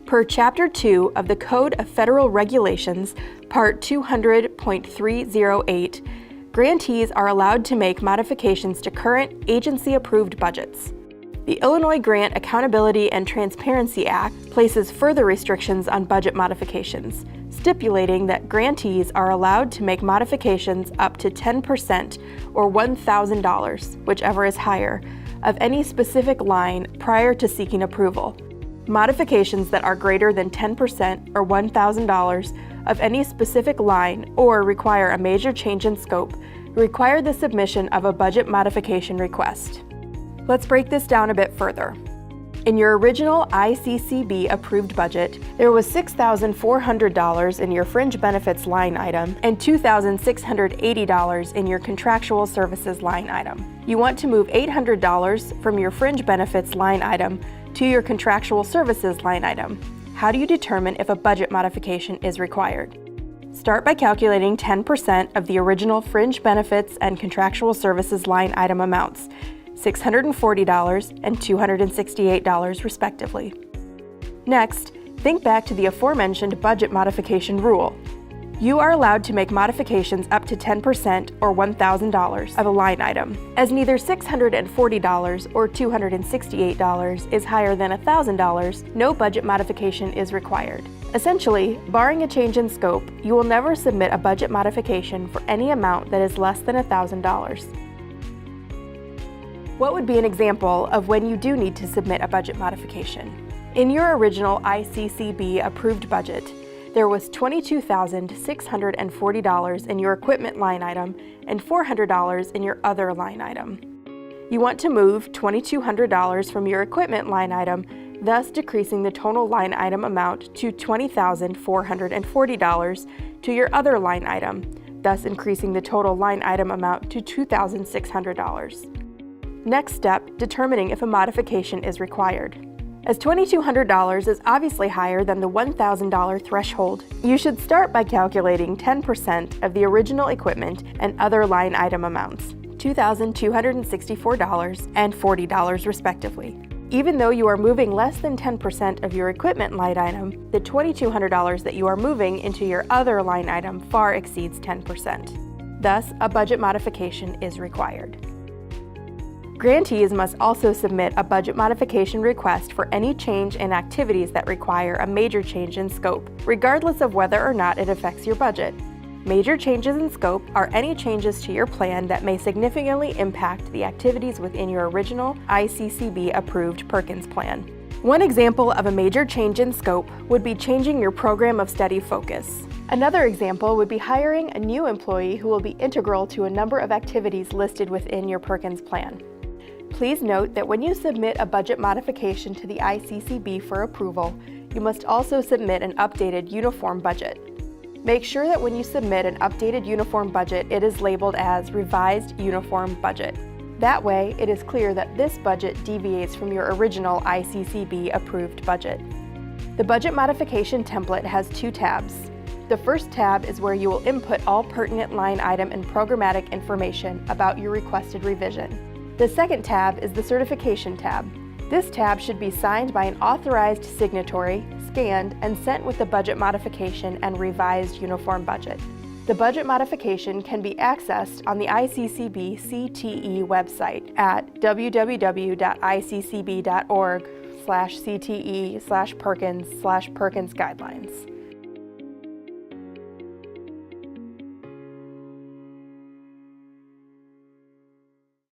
Per Chapter 2 of the Code of Federal Regulations, Part 200.308, grantees are allowed to make modifications to current agency-approved budgets. The Illinois Grant Accountability and Transparency Act places further restrictions on budget modifications, stipulating that grantees are allowed to make modifications up to 10% or $1,000, whichever is higher, of any specific line prior to seeking approval. Modifications that are greater than 10% or $1,000 of any specific line or require a major change in scope require the submission of a budget modification request. Let's break this down a bit further. In your original ICCB approved budget, there was $6,400 in your fringe benefits line item and $2,680 in your contractual services line item. You want to move $800 from your fringe benefits line item to your contractual services line item. How do you determine if a budget modification is required? Start by calculating 10% of the original fringe benefits and contractual services line item amounts, $640 and $268 respectively. Next, think back to the aforementioned budget modification rule. You are allowed to make modifications up to 10% or $1,000 of a line item. As neither $640 or $268 is higher than $1,000, no budget modification is required. Essentially, barring a change in scope, you will never submit a budget modification for any amount that is less than $1,000. What would be an example of when you do need to submit a budget modification? In your original ICCB approved budget, there was $22,640 in your equipment line item and $400 in your other line item. You want to move $2,200 from your equipment line item, thus decreasing the total line item amount to $20,440 to your other line item, thus increasing the total line item amount to $2,600. Next step, determining if a modification is required. As $2,200 is obviously higher than the $1,000 threshold, you should start by calculating 10% of the original equipment and other line item amounts, $2,264 and $40 respectively. Even though you are moving less than 10% of your equipment line item, the $2,200 that you are moving into your other line item far exceeds 10%. Thus, a budget modification is required. Grantees must also submit a budget modification request for any change in activities that require a major change in scope, regardless of whether or not it affects your budget. Major changes in scope are any changes to your plan that may significantly impact the activities within your original ICCB-approved Perkins plan. One example of a major change in scope would be changing your program of study focus. Another example would be hiring a new employee who will be integral to a number of activities listed within your Perkins plan. Please note that when you submit a budget modification to the ICCB for approval, you must also submit an updated uniform budget. Make sure that when you submit an updated uniform budget, it is labeled as Revised Uniform Budget. That way, it is clear that this budget deviates from your original ICCB approved budget. The budget modification template has two tabs. The first tab is where you will input all pertinent line item and programmatic information about your requested revision. The second tab is the Certification tab. This tab should be signed by an authorized signatory, scanned, and sent with the budget modification and revised uniform budget. The budget modification can be accessed on the ICCB CTE website at www.iccb.org/CTE/Perkins/Perkins guidelines.